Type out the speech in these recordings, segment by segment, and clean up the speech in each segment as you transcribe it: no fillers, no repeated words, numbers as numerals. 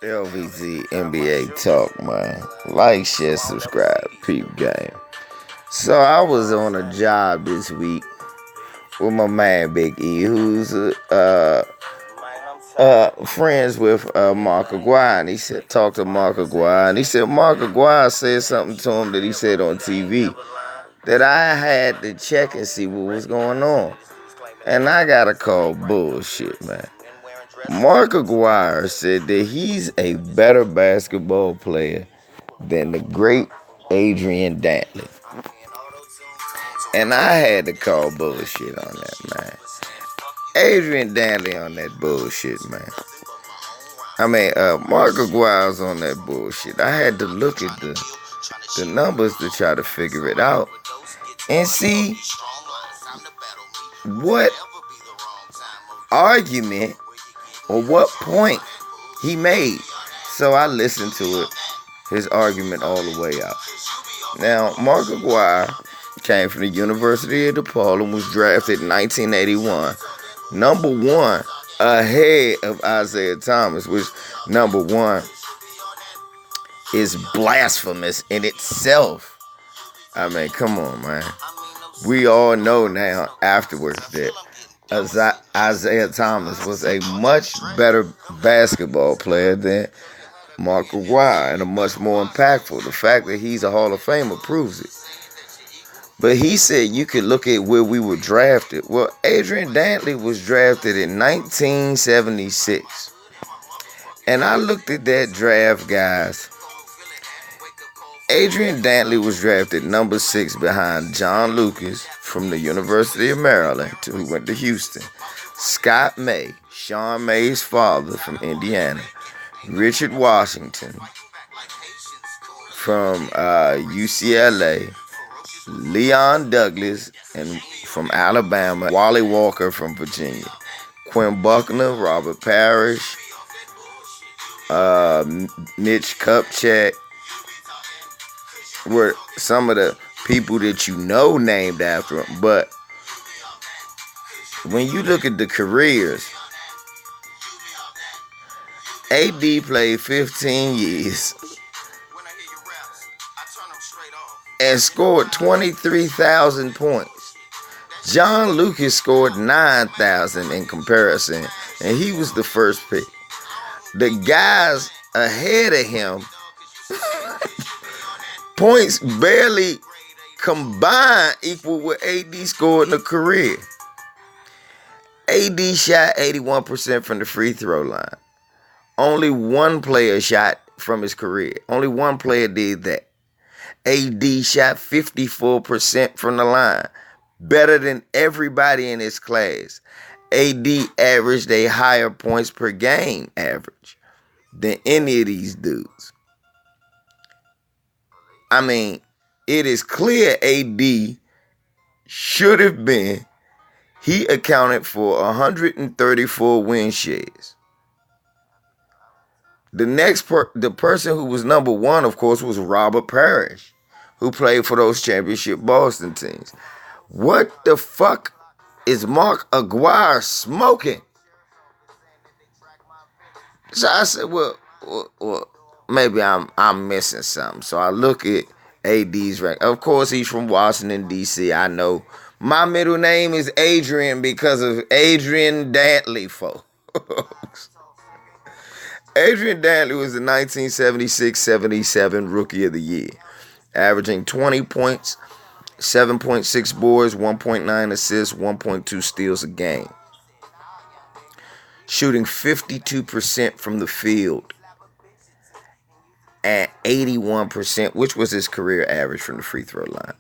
LVZ NBA Talk, man. Like, share, subscribe, peep game. So I was on a job this week with my man Big E, who's friends with Mark Aguirre. And he said, talk to Mark Aguirre. And he said Mark Aguirre said something to him that he said on TV that I had to check and see what was going on. And I gotta call bullshit, man. Mark Aguirre said that he's a better basketball player than the great Adrian Dantley. And I had to call bullshit on that, man. Adrian Dantley on that bullshit, man. Mark Aguirre's on that bullshit. I had to look at the numbers to try to figure it out and see what argument or what point he made. So I listened to it, his argument all the way out. Now, Mark Aguirre came from the University of DePaul and was drafted in 1981. Number one, ahead of Isaiah Thomas, which number one is blasphemous in itself. Come on, man. We all know now afterwards that Isaiah Thomas was a much better basketball player than Mark Aguirre and a much more impactful. The fact that he's a Hall of Famer proves it. But he said you could look at where we were drafted. Well, Adrian Dantley was drafted in 1976. And I looked at that draft, guys. Adrian Dantley was drafted number 6 behind John Lucas from the University of Maryland, who went to Houston. Scott May, Sean May's father from Indiana. Richard Washington from UCLA. Leon Douglas and from Alabama. Wally Walker from Virginia. Quinn Buckner, Robert Parrish, Mitch Kupchak were some of the people that you know named after him. But when you look at the careers, AD played 15 years and scored 23,000 points. John Lucas scored 9,000 in comparison, and he was the first pick. The guys ahead of him, points barely combined equal what AD scored in a career. AD shot 81% from the free throw line. Only one player shot from his career. Only one player did that. AD shot 54% from the line. Better than everybody in his class. AD averaged a higher points per game average than any of these dudes. It is clear AD should have been. He accounted for 134 win shares. The person who was number 1, of course, was Robert Parrish, who played for those championship Boston teams. What the fuck is Mark Aguirre smoking? So I said, well, maybe I'm missing something. So I look at AD's rank. Of course, he's from Washington, D.C. I know. My middle name is Adrian because of Adrian Dantley, folks. Adrian Dantley was the 1976-77 Rookie of the Year, averaging 20 points, 7.6 boards, 1.9 assists, 1.2 steals a game. Shooting 52% from the field and 81%, which was his career average from the free throw line,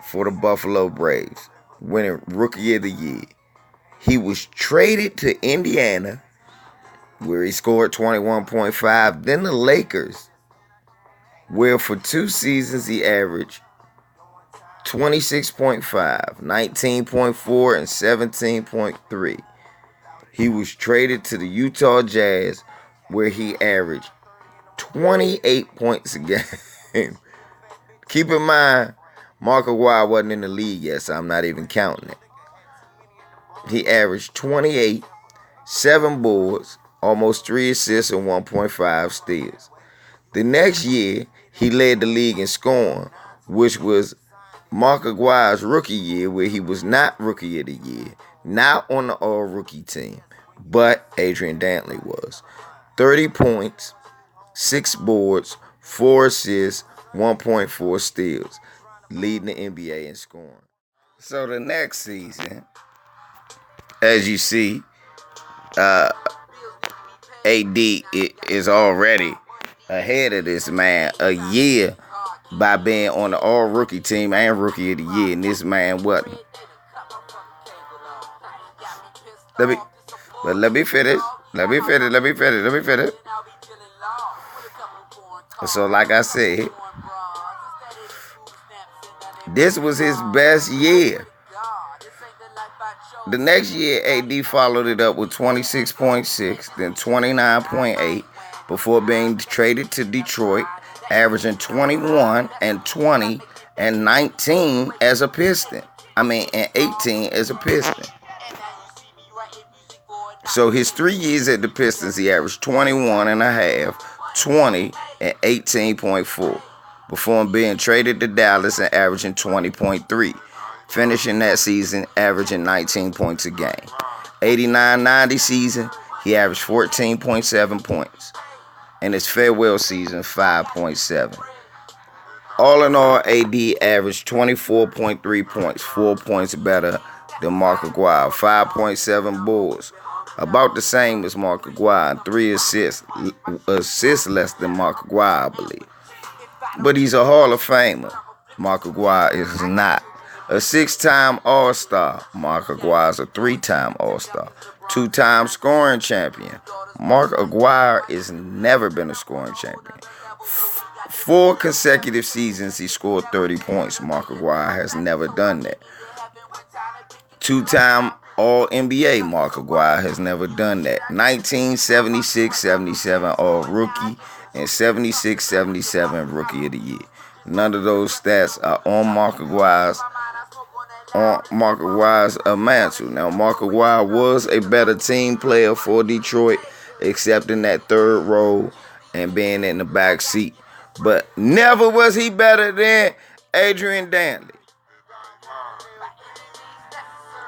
for the Buffalo Braves, winning Rookie of the Year. He was traded to Indiana, where he scored 21.5. Then the Lakers, where for 2 seasons he averaged 26.5, 19.4, and 17.3. He was traded to the Utah Jazz, where he averaged 28 points a game. Keep in mind, Mark Aguirre wasn't in the league yet, so I'm not even counting it. He averaged 28, 7 boards, almost 3 assists and 1.5 steals. The next year, he led the league in scoring, which was Mark Aguirre's rookie year, where he was not Rookie of the Year, not on the All-Rookie team, but Adrian Dantley was. 30 points, 6 boards, 4 assists, 1.4 steals, leading the NBA in scoring. So the next season, as you see, AD is already ahead of this man a year by being on the All-Rookie team and Rookie of the Year, and this man wasn't. Let me finish. So, like I said, this was his best year. The next year, AD followed it up with 26.6, then 29.8, before being traded to Detroit, averaging 21 and 20 and 19 as a Piston. And 18 as a Piston. So his 3 years at the Pistons, he averaged 21 and a half, 20, and 18.4, before being traded to Dallas and averaging 20.3, finishing that season averaging 19 points a game. 89-90 season, he averaged 14.7 points. And his farewell season, 5.7. All in all, AD averaged 24.3 points, 4 points better than Mark Aguirre, 5.7 boards, about the same as Mark Aguirre, 3 assists less than Mark Aguirre, I believe. But he's a Hall of Famer. Mark Aguirre is not. A 6-time All-Star. Mark Aguirre is a 3-time All-Star. 2-time scoring champion. Mark Aguirre has never been a scoring champion. 4 consecutive seasons he scored 30 points. Mark Aguirre has never done that. 2-time All-NBA. Mark Aguirre has never done that. 1976-77 All-Rookie and 76-77 Rookie of the Year. None of those stats are on Mark Aguirre's mantle. Now, Mark Aguirre was a better team player for Detroit, except in that third role and being in the back seat. But never was he better than Adrian Dantley.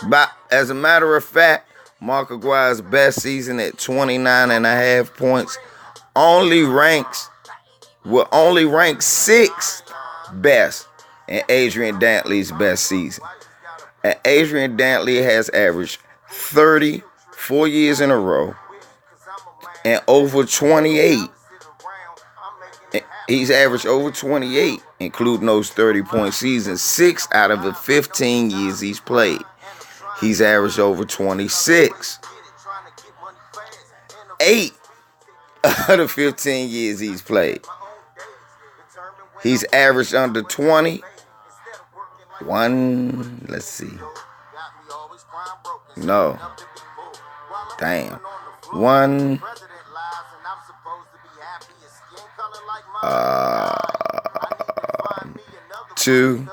But as a matter of fact, Mark Aguirre's best season at 29.5 points only ranks 6th best in Adrian Dantley's best season. And Adrian Dantley has averaged 30 4 years in a row and over 28. He's averaged over 28, including those 30-point seasons, 6 out of the 15 years he's played. He's averaged over 26. 8 out of 15 years he's played. He's averaged under 20. Let's see. No. Damn. 2,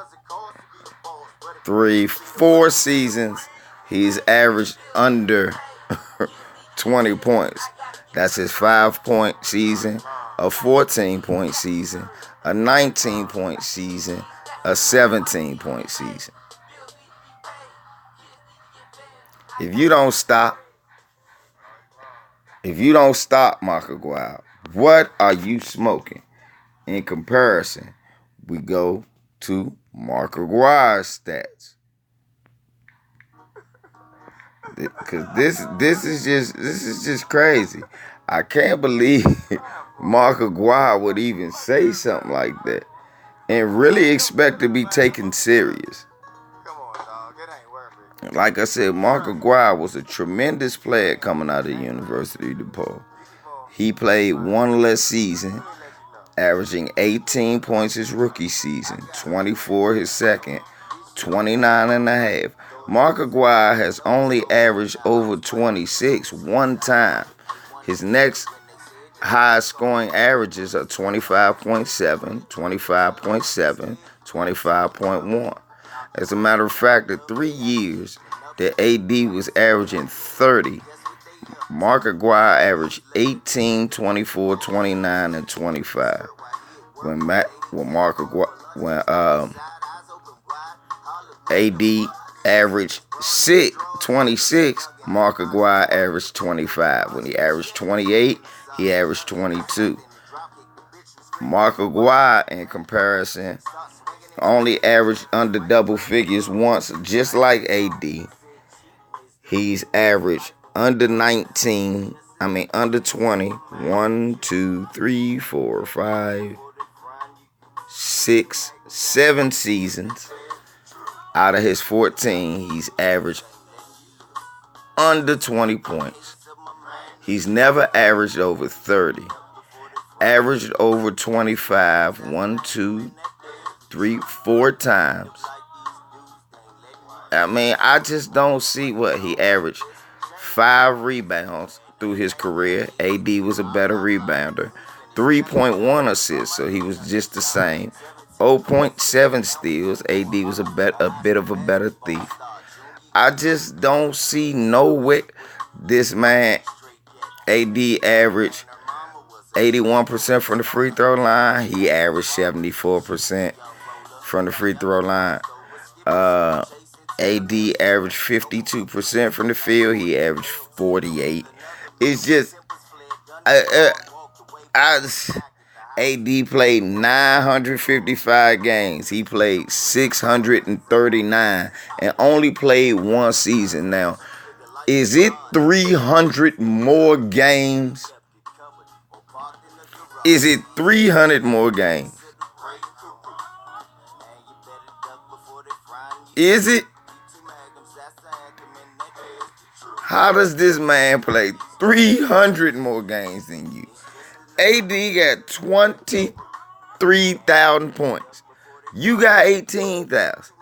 3, 4 seasons, he's averaged under 20 points. That's his 5-point season, a 14-point season, a 19-point season, a 17-point season. If you don't stop Mark Aguirre, what are you smoking? In comparison, we go to Mark Aguirre's stats. Because this is just crazy. I can't believe Mark Aguirre would even say something like that and really expect to be taken serious. Like I said, Mark Aguirre was a tremendous player coming out of the University of DePaul. He played 1 less season, averaging 18 points his rookie season, 24 his second, 29.5. Mark Aguirre has only averaged over 26 one time. His next high scoring averages are 25.7, 25.7, 25.1. As a matter of fact, the 3 years that AD was averaging 30, Mark Aguirre averaged 18, 24, 29, and 25. When AD averaged 26, Mark Aguirre averaged 25. When he averaged 28, he averaged 22. Mark Aguirre, in comparison, only averaged under double figures once, just like AD. He's averaged under 20. 1, 2, 3, 4, 5, 6, 7 seasons. Out of his 14, he's averaged under 20 points. He's never averaged over 30. Averaged over 25, 1, 2, 3, 4 times. I just don't see what he averaged. 5 rebounds through his career. AD was a better rebounder. 3.1 assists, so he was just the same. 0.7 steals. AD was a bit of a better thief. I just don't see no way this man, AD, averaged 81% from the free throw line. He averaged 74% from the free throw line. AD averaged 52% from the field. He averaged 48. It's just, AD played 955 games. He played 639 and only played one season. Now, is it 300 more games? Is it 300 more games? Is it? How does this man play 300 more games than you? AD got 23,000 points. You got 18,000.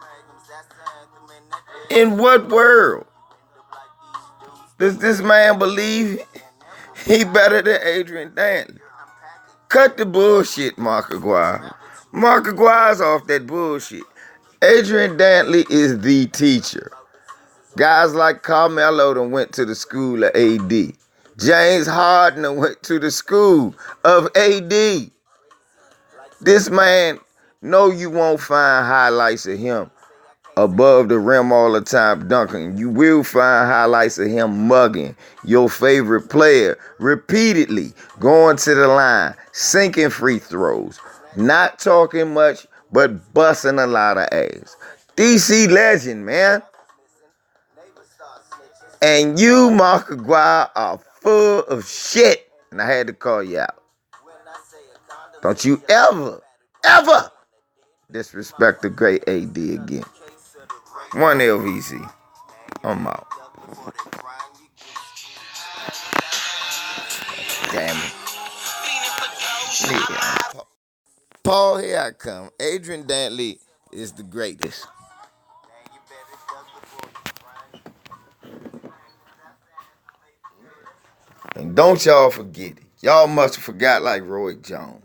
In what world does this man believe he better than Adrian Dantley? Cut the bullshit, Mark Aguirre. Mark Aguirre's off that bullshit. Adrian Dantley is the teacher. Guys like Carmelo done went to the school of AD. James Harden done went to the school of AD. This man, no, you won't find highlights of him above the rim all the time dunking. You will find highlights of him mugging your favorite player repeatedly, going to the line, sinking free throws, not talking much, but busting a lot of ass. DC legend, man. And you, Mark Aguirre, are full of shit. And I had to call you out. Don't you ever disrespect the great AD again. One LVC. I'm out. Damn it. Yeah. Paul, here I come. Adrian Dantley is the greatest. And don't y'all forget it. Y'all must have forgot like Roy Jones.